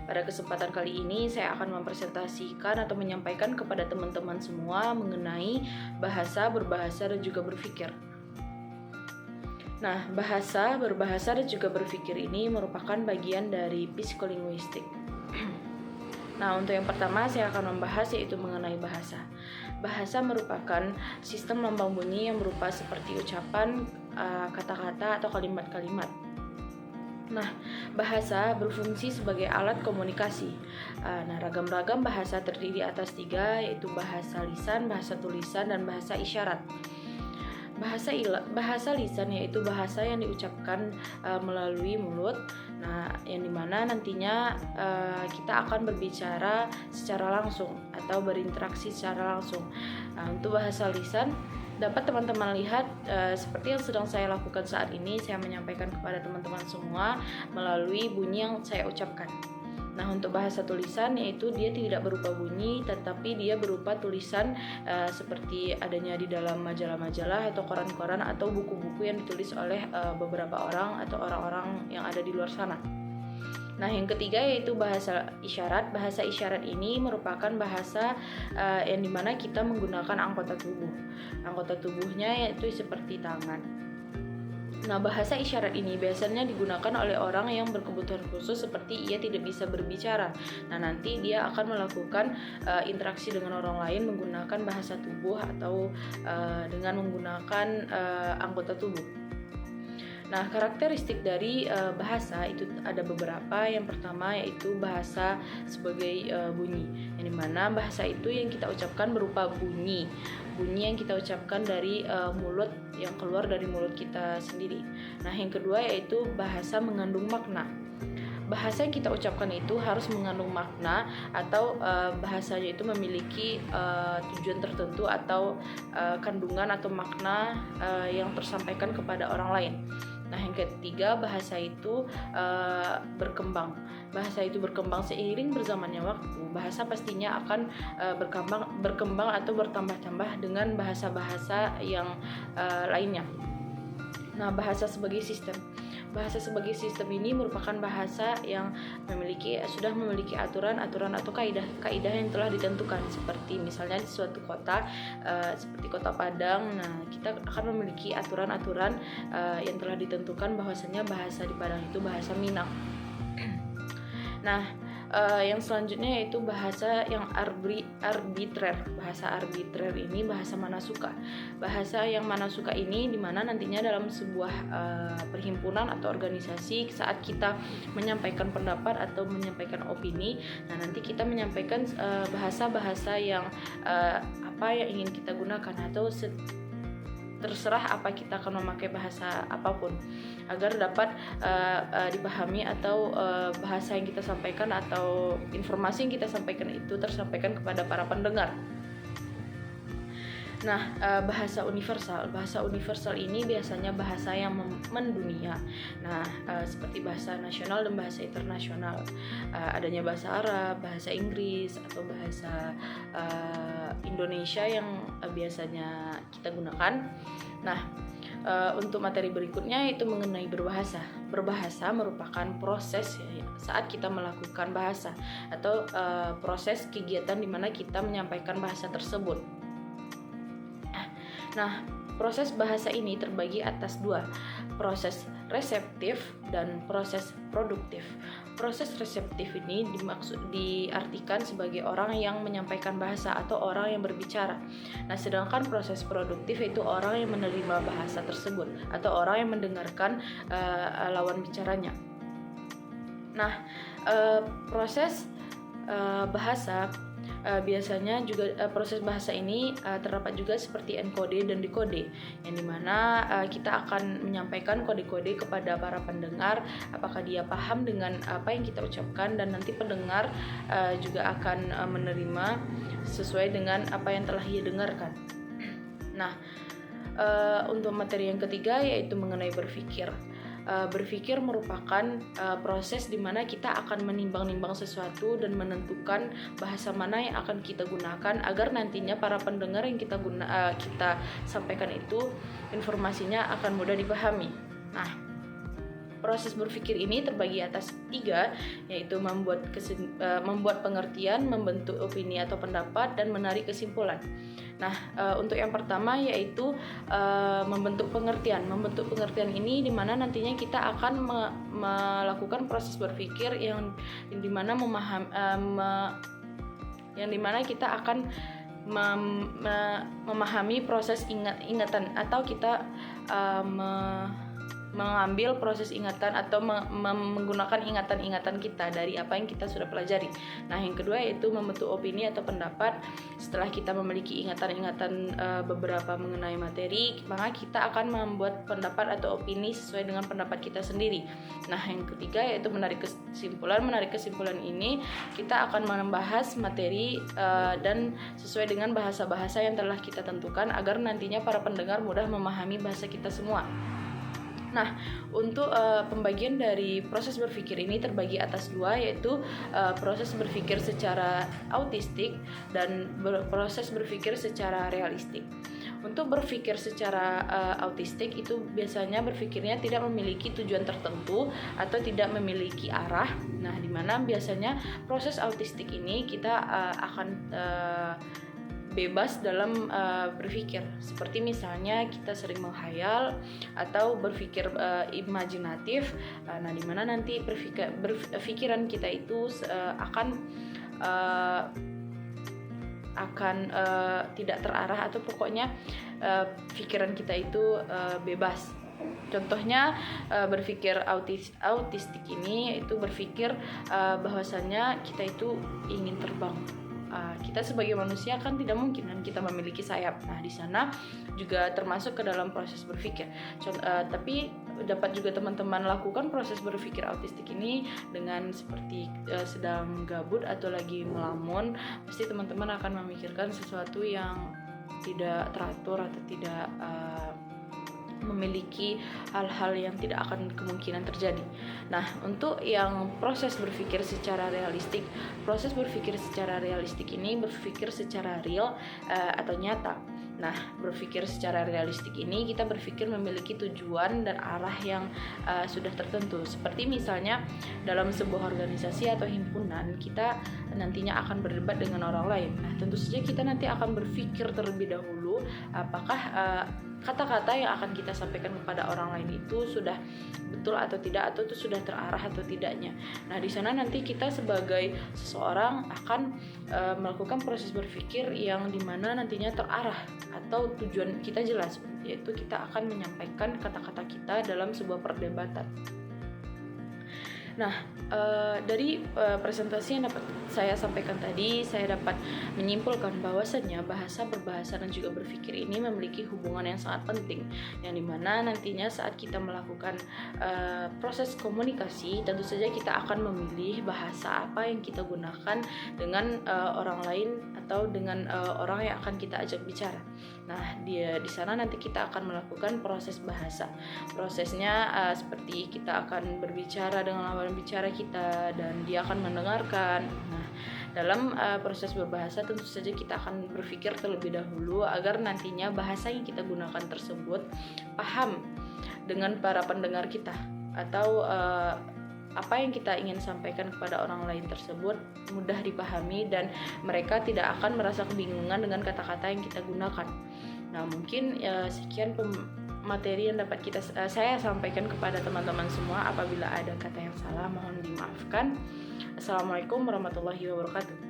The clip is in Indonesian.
Pada kesempatan kali ini saya akan mempresentasikan atau menyampaikan kepada teman-teman semua mengenai bahasa, berbahasa, dan juga berpikir. Nah, bahasa, berbahasa, dan juga berpikir ini merupakan bagian dari psikolinguistik. Nah, untuk yang pertama saya akan membahas yaitu mengenai bahasa. Bahasa merupakan sistem lambang bunyi yang berupa seperti ucapan, kata-kata, atau kalimat-kalimat. Nah, bahasa berfungsi sebagai alat komunikasi. Ragam-ragam bahasa terdiri atas 3, yaitu bahasa lisan, bahasa tulisan, dan bahasa isyarat. Bahasa lisan yaitu bahasa yang diucapkan melalui mulut. Nah, yang dimana nantinya kita akan berbicara secara langsung atau berinteraksi secara langsung. Nah, untuk bahasa lisan dapat teman-teman lihat seperti yang sedang saya lakukan saat ini, saya menyampaikan kepada teman-teman semua melalui bunyi yang saya ucapkan. Nah, untuk bahasa tulisan yaitu dia tidak berupa bunyi, tetapi dia berupa tulisan seperti adanya di dalam majalah-majalah atau koran-koran atau buku-buku yang ditulis oleh beberapa orang atau orang-orang yang ada di luar sana. Nah, yang ketiga yaitu bahasa isyarat. Bahasa isyarat ini merupakan bahasa yang dimana kita menggunakan anggota tubuh. Anggota tubuhnya yaitu seperti tangan. Nah, bahasa isyarat ini biasanya digunakan oleh orang yang berkebutuhan khusus seperti ia tidak bisa berbicara. Nah, nanti dia akan melakukan interaksi dengan orang lain menggunakan bahasa tubuh atau dengan menggunakan anggota tubuh. Nah, karakteristik dari bahasa itu ada beberapa. Yang pertama yaitu bahasa sebagai bunyi, yang dimana bahasa itu yang kita ucapkan berupa bunyi yang kita ucapkan dari mulut, yang keluar dari mulut kita sendiri. Nah, yang kedua yaitu bahasa mengandung makna. Bahasa yang kita ucapkan itu harus mengandung makna atau bahasanya itu memiliki tujuan tertentu atau kandungan atau makna yang tersampaikan kepada orang lain. Nah, yang ketiga, bahasa itu berkembang. Bahasa itu berkembang seiring berzamannya waktu. Bahasa pastinya akan berkembang atau bertambah-tambah dengan bahasa-bahasa yang lainnya. Nah, bahasa sebagai sistem. Bahasa sebagai sistem ini merupakan bahasa yang sudah memiliki aturan atau kaidah yang telah ditentukan, seperti misalnya di suatu kota seperti Kota Padang. Nah, kita akan memiliki aturan-aturan yang telah ditentukan bahwasanya bahasa di Padang itu bahasa Minang. Nah, yang selanjutnya yaitu bahasa yang arbitrer. Bahasa arbitrer ini bahasa Manasuka. Bahasa yang Manasuka ini dimana nantinya dalam sebuah perhimpunan atau organisasi saat kita menyampaikan pendapat atau menyampaikan opini, nah nanti kita menyampaikan bahasa-bahasa yang apa yang ingin kita gunakan atau terserah apa kita akan memakai bahasa apapun agar dapat dipahami atau bahasa yang kita sampaikan atau informasi yang kita sampaikan itu tersampaikan kepada para pendengar. Nah, bahasa universal. Bahasa universal ini biasanya bahasa yang mendunia. Nah, seperti bahasa nasional dan bahasa internasional. Adanya bahasa Arab, bahasa Inggris, atau bahasa Indonesia yang biasanya kita gunakan. Nah, untuk materi berikutnya yaitu mengenai berbahasa. Berbahasa merupakan proses saat kita melakukan bahasa atau proses kegiatan di mana kita menyampaikan bahasa tersebut. Nah, proses bahasa ini terbagi atas 2, proses reseptif dan proses produktif. Proses reseptif ini diartikan sebagai orang yang menyampaikan bahasa atau orang yang berbicara. Nah, sedangkan proses produktif itu orang yang menerima bahasa tersebut atau orang yang mendengarkan lawan bicaranya. Nah, proses bahasa biasanya juga proses bahasa ini terdapat juga seperti enkode dan dekode, yang dimana kita akan menyampaikan kode-kode kepada para pendengar apakah dia paham dengan apa yang kita ucapkan, dan nanti pendengar juga akan menerima sesuai dengan apa yang telah ia dengarkan. Nah, untuk materi yang ketiga yaitu mengenai berpikir. Berpikir merupakan proses di mana kita akan menimbang-nimbang sesuatu dan menentukan bahasa mana yang akan kita gunakan agar nantinya para pendengar yang kita sampaikan itu informasinya akan mudah dipahami. Nah, proses berpikir ini terbagi atas 3, yaitu membuat pengertian, membentuk opini atau pendapat, dan menarik kesimpulan. Nah, untuk yang pertama yaitu membentuk pengertian. Membentuk pengertian ini di mana nantinya kita akan melakukan proses berpikir yang dimana kita akan memahami proses ingatan, atau kita mengambil proses ingatan atau menggunakan ingatan-ingatan kita dari apa yang kita sudah pelajari. Nah, yang kedua yaitu membentuk opini atau pendapat. Setelah kita memiliki ingatan-ingatan beberapa mengenai materi, maka kita akan membuat pendapat atau opini sesuai dengan pendapat kita sendiri. Nah, yang ketiga yaitu menarik kesimpulan. Menarik kesimpulan ini kita akan membahas materi dan sesuai dengan bahasa-bahasa yang telah kita tentukan agar nantinya para pendengar mudah memahami bahasa kita semua. Nah, untuk pembagian dari proses berpikir ini terbagi atas 2, yaitu proses berpikir secara autistik dan proses berpikir secara realistik. Untuk berpikir secara autistik itu biasanya berpikirnya tidak memiliki tujuan tertentu atau tidak memiliki arah. Nah, di mana biasanya proses autistik ini kita akan bebas dalam berpikir, seperti misalnya kita sering menghayal atau berpikir imajinatif. Nah, dimana nanti pikiran kita itu akan tidak terarah, atau pokoknya pikiran kita itu bebas. Contohnya berpikir autistik ini itu berpikir bahwasannya kita itu ingin terbang. Kita sebagai manusia kan tidak mungkin kan kita memiliki sayap. Nah, di sana juga termasuk ke dalam proses berpikir. Tapi dapat juga teman-teman lakukan proses berpikir autistik ini dengan seperti sedang gabut atau lagi melamun. Pasti teman-teman akan memikirkan sesuatu yang tidak teratur atau tidak memiliki hal-hal yang tidak akan kemungkinan terjadi. Nah, untuk yang proses berpikir secara realistik ini berpikir secara real atau nyata. Nah, berpikir secara realistik ini kita berpikir memiliki tujuan dan arah yang sudah tertentu. Seperti misalnya dalam sebuah organisasi atau himpunan, kita nantinya akan berdebat dengan orang lain. Nah, tentu saja kita nanti akan berpikir terlebih dahulu apakah kata-kata yang akan kita sampaikan kepada orang lain itu sudah betul atau tidak, atau itu sudah terarah atau tidaknya. Nah, di sana nanti kita sebagai seseorang akan melakukan proses berpikir yang dimana nantinya terarah atau tujuan kita jelas, yaitu kita akan menyampaikan kata-kata kita dalam sebuah perdebatan. Nah, dari presentasi yang dapat saya sampaikan tadi, saya dapat menyimpulkan bahwasannya bahasa, berbahasa, dan juga berpikir ini memiliki hubungan yang sangat penting, yang dimana nantinya saat kita melakukan proses komunikasi, tentu saja kita akan memilih bahasa apa yang kita gunakan dengan orang lain atau dengan orang yang akan kita ajak bicara. Nah, di sana nanti kita akan melakukan proses bahasa. Prosesnya seperti kita akan berbicara dengan lawan bicara kita dan dia akan mendengarkan. Nah, dalam proses berbahasa tentu saja kita akan berpikir terlebih dahulu agar nantinya bahasa yang kita gunakan tersebut paham dengan para pendengar kita, atau apa yang kita ingin sampaikan kepada orang lain tersebut mudah dipahami dan mereka tidak akan merasa kebingungan dengan kata-kata yang kita gunakan. Nah, mungkin sekian materi yang dapat saya sampaikan kepada teman-teman semua. Apabila ada kata yang salah, mohon dimaafkan. Assalamualaikum warahmatullahi wabarakatuh.